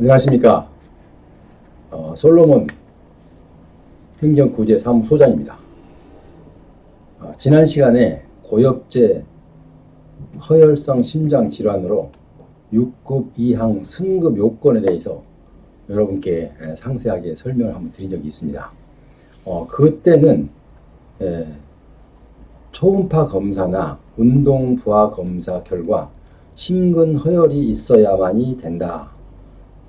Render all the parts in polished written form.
안녕하십니까. 솔로몬 행정구제 사무소장입니다. 지난 시간에 고엽제 허혈성 심장질환으로 6급 이항 승급 요건에 대해서 여러분께 상세하게 설명을 한번 드린 적이 있습니다. 그때는 초음파 검사나 운동 부하 검사 결과 심근 허혈이 있어야만이 된다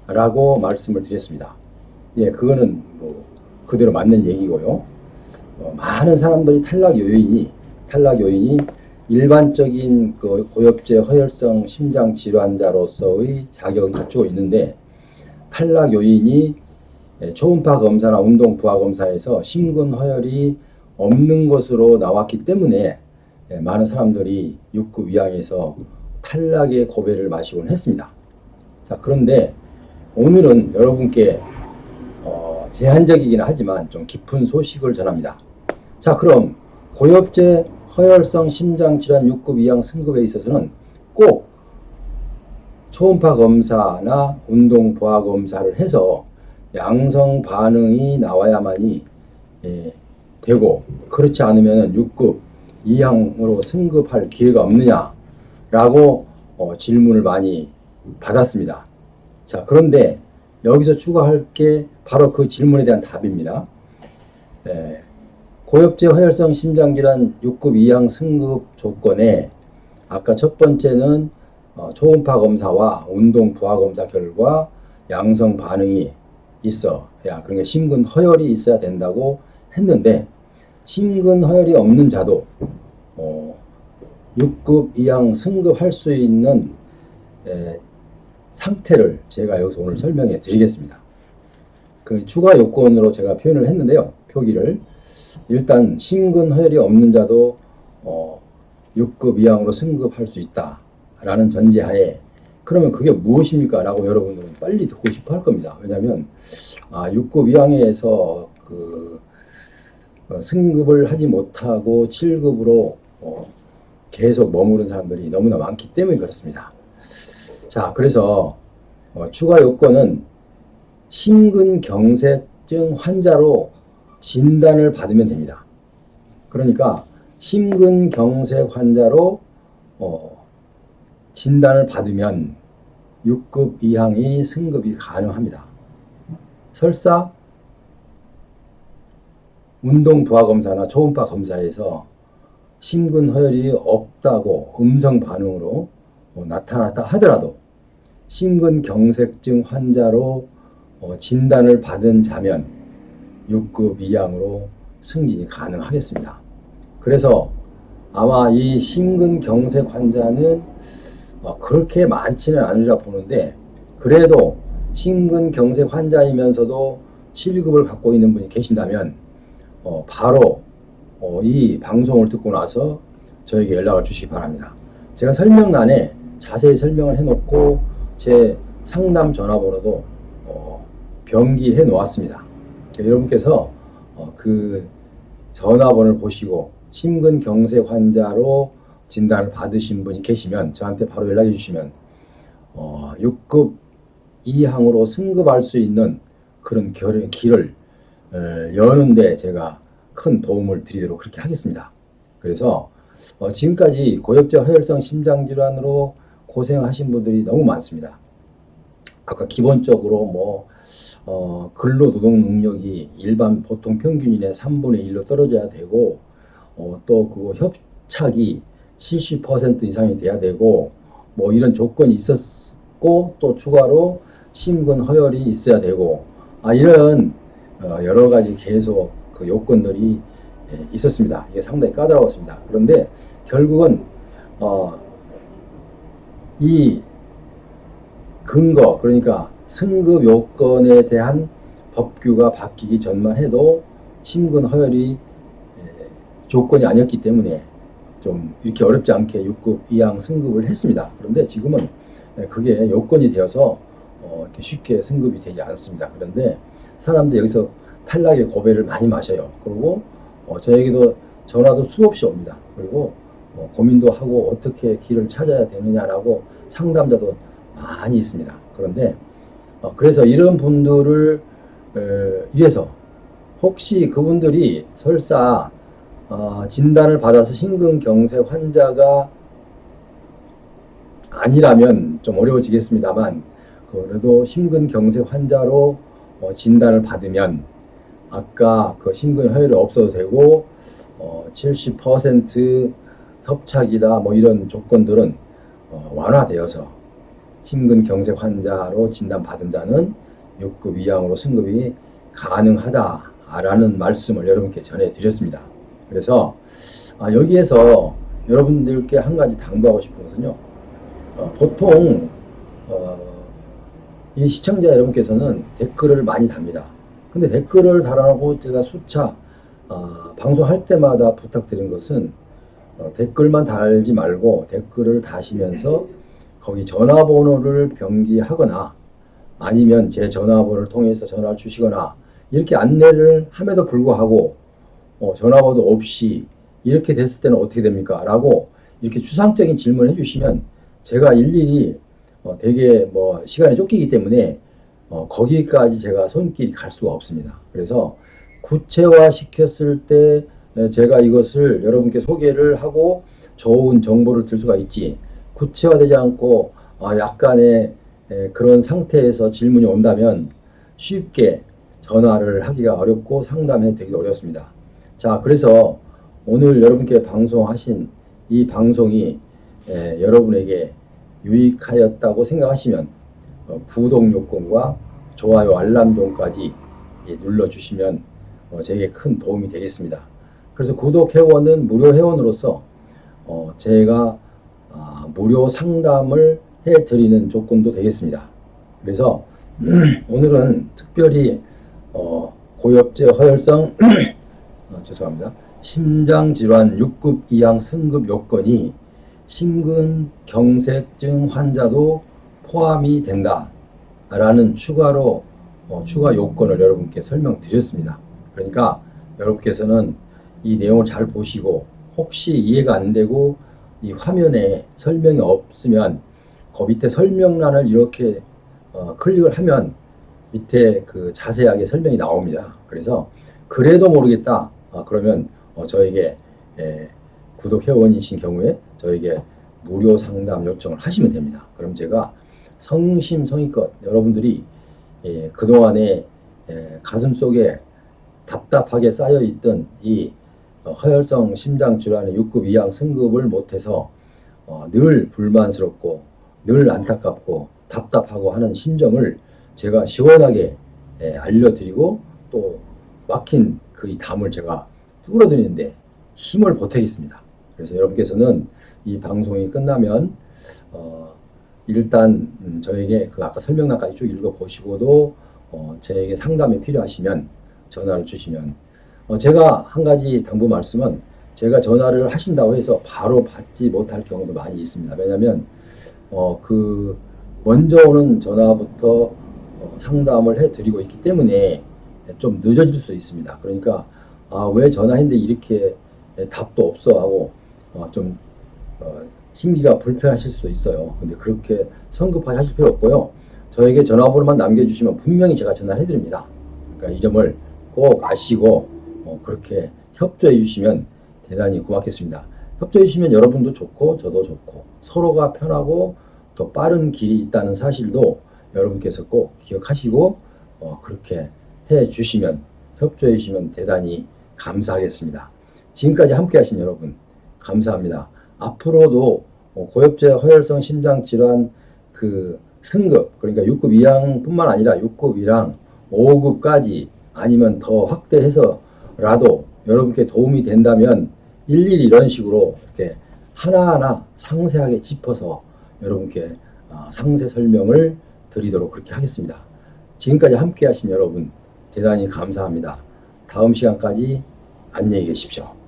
라고 말씀을 드렸습니다. 그거는 그대로 맞는 얘기고요. 많은 사람들이 탈락 요인이 일반적인 고엽제 허혈성 심장 질환자로서의 자격은 갖추고 있는데, 탈락 요인이 초음파 검사나 운동 부하 검사에서 심근 허혈이 없는 것으로 나왔기 때문에 많은 사람들이 6급 이항에서 탈락의 고배를 마시곤 했습니다. 자, 그런데 오늘은 여러분께 제한적이긴 하지만 좀 깊은 소식을 전합니다. 자, 그럼 고엽제 허혈성 심장질환 6급 이항 승급에 있어서는 꼭 초음파 검사나 운동 부하 검사를 해서 양성 반응이 나와야만이 되고, 그렇지 않으면 6급 이항으로 승급할 기회가 없느냐라고 질문을 많이 받았습니다. 자, 그런데 여기서 추가할 게 바로 그 질문에 대한 답입니다. 고엽제 허혈성 심장질환 6급 이항 승급 조건에 아까 첫 번째는 초음파 검사와 운동 부하 검사 결과 양성 반응이 있어야, 그러니까 심근 허혈이 있어야 된다고 했는데, 심근 허혈이 없는 자도 6급 이항 승급할 수 있는 상태를 제가 여기서 오늘 설명해 드리겠습니다. 그 추가 요건으로 제가 표현을 했는데요. 표기를. 일단 심근 허혈이 없는 자도 6급 이항으로 승급할 수 있다라는 전제하에, 그러면 그게 무엇입니까? 라고 여러분들은 빨리 듣고 싶어 할 겁니다. 왜냐하면 6급 이항에서 승급을 하지 못하고 7급으로 계속 머무른 사람들이 너무나 많기 때문에 그렇습니다. 자, 그래서 추가 요건은 심근경색증 환자로 진단을 받으면 됩니다. 그러니까 심근경색 환자로 진단을 받으면 6급 이항이 승급이 가능합니다. 설사 운동 부하 검사나 초음파 검사에서 심근 허혈이 없다고 음성 반응으로 나타났다 하더라도 심근경색증 환자로 진단을 받은 자면 6급 이항으로 승진이 가능하겠습니다. 그래서 아마 이 심근경색 환자는 그렇게 많지는 않으리라 보는데, 그래도 심근경색 환자이면서도 7급을 갖고 있는 분이 계신다면 바로 이 방송을 듣고 나서 저에게 연락을 주시기 바랍니다. 제가 설명란에 자세히 설명을 해놓고 제 상담 전화번호도 병기해 놓았습니다. 여러분께서 그 전화번호를 보시고 심근경색 환자로 진단을 받으신 분이 계시면 저한테 바로 연락해 주시면 6급 이항으로 승급할 수 있는 그런 길을 여는데 제가 큰 도움을 드리도록 그렇게 하겠습니다. 그래서 지금까지 고엽제 허혈성 심장질환으로 고생하신 분들이 너무 많습니다. 아까 기본적으로 근로노동 능력이 일반 보통 평균인의 3분의 1로 떨어져야 되고, 또 그 협착이 70% 이상이 돼야 되고, 이런 조건이 있었고, 또 추가로 심근 허혈이 있어야 되고, 이런 여러 가지 계속 그 요건들이 있었습니다. 이게 상당히 까다로웠습니다. 그런데 결국은 이 근거, 그러니까 승급 요건에 대한 법규가 바뀌기 전만 해도 심근 허혈이 조건이 아니었기 때문에 좀 이렇게 어렵지 않게 6급 이항 승급을 했습니다. 그런데 지금은 그게 요건이 되어서 이렇게 쉽게 승급이 되지 않습니다. 그런데 사람들이 여기서 탈락의 고배를 많이 마셔요. 그리고 저에게도 전화도 수없이 옵니다. 그리고 고민도 하고 어떻게 길을 찾아야 되느냐라고 상담자도 많이 있습니다. 그런데 그래서 이런 분들을 위해서 혹시 그분들이 설사 진단을 받아서 심근경색 환자가 아니라면 좀 어려워지겠습니다만, 그래도 심근경색 환자로 진단을 받으면 아까 그 심근혈혈이 없어도 되고 70% 협착이다 뭐 이런 조건들은 완화되어서 심근경색 환자로 진단받은 자는 6급 이항으로 승급이 가능하다라는 말씀을 여러분께 전해드렸습니다. 그래서 여기에서 여러분들께 한 가지 당부하고 싶은 것은요, 보통 이 시청자 여러분께서는 댓글을 많이 답니다. 근데 댓글을 달아놓고 제가 수차 방송할 때마다 부탁드린 것은 댓글만 달지 말고 댓글을 다시면서 거기 전화번호를 병기하거나 아니면 제 전화번호를 통해서 전화를 주시거나 이렇게 안내를 함에도 불구하고 전화번호 없이 이렇게 됐을 때는 어떻게 됩니까? 라고 이렇게 추상적인 질문을 해주시면 제가 일일이 되게 뭐 시간이 쫓기기 때문에 거기까지 제가 손길이 갈 수가 없습니다. 그래서 구체화 시켰을 때 제가 이것을 여러분께 소개를 하고 좋은 정보를 들 수가 있지, 구체화되지 않고 약간의 그런 상태에서 질문이 온다면 쉽게 전화를 하기가 어렵고 상담해 드리기 어렵습니다. 자, 그래서 오늘 여러분께 방송하신 이 방송이 여러분에게 유익하였다고 생각하시면 구독 요건과 좋아요 알람종까지 눌러주시면 제게 큰 도움이 되겠습니다. 그래서 구독 회원은 무료 회원으로서 제가 무료 상담을 해드리는 조건도 되겠습니다. 그래서 오늘은 특별히 고엽제 허혈성 죄송합니다. 심장질환 6급 이항 승급 요건이 심근경색증 환자도 포함이 된다라는 추가 요건을 여러분께 설명드렸습니다. 그러니까 여러분께서는 이 내용을 잘 보시고 혹시 이해가 안 되고 이 화면에 설명이 없으면 그 밑에 설명란을 이렇게 클릭을 하면 밑에 그 자세하게 설명이 나옵니다. 그래서 그래도 모르겠다 그러면 저에게 구독 회원이신 경우에 저에게 무료 상담 요청을 하시면 됩니다. 그럼 제가 성심성의껏 여러분들이 그동안에 가슴속에 답답하게 쌓여있던 이 허혈성 심장질환의 6급 이항 승급을 못해서 늘 불만스럽고 늘 안타깝고 답답하고 하는 심정을 제가 시원하게 알려드리고 또 막힌 그 이 담을 제가 뚫어드리는데 힘을 보태겠습니다. 그래서 여러분께서는 이 방송이 끝나면 일단 저에게 그 아까 설명란까지 쭉 읽어보시고도 저에게 상담이 필요하시면 전화를 주시면 제가 한 가지 당부 말씀은 제가 전화를 하신다고 해서 바로 받지 못할 경우도 많이 있습니다. 왜냐하면 그 먼저 오는 전화부터 상담을 해드리고 있기 때문에 좀 늦어질 수 있습니다. 그러니까 왜 전화했는데 이렇게 답도 없어 하고 좀 심기가 불편하실 수도 있어요. 근데 그렇게 성급하게 하실 필요 없고요. 저에게 전화번호만 남겨주시면 분명히 제가 전화를 해드립니다. 그러니까 이 점을 꼭 아시고 그렇게 협조해 주시면 대단히 고맙겠습니다. 협조해 주시면 여러분도 좋고 저도 좋고 서로가 편하고 더 빠른 길이 있다는 사실도 여러분께서 꼭 기억하시고 그렇게 해 주시면 협조해 주시면 대단히 감사하겠습니다. 지금까지 함께 하신 여러분 감사합니다. 앞으로도 고엽제 허혈성 심장질환 그 승급 그러니까 6급 이항뿐만 아니라 6급 이랑 5급까지 아니면 더 확대해서라도 여러분께 도움이 된다면 일일이 이런 식으로 이렇게 하나하나 상세하게 짚어서 여러분께 상세 설명을 드리도록 그렇게 하겠습니다. 지금까지 함께 하신 여러분 대단히 감사합니다. 다음 시간까지 안녕히 계십시오.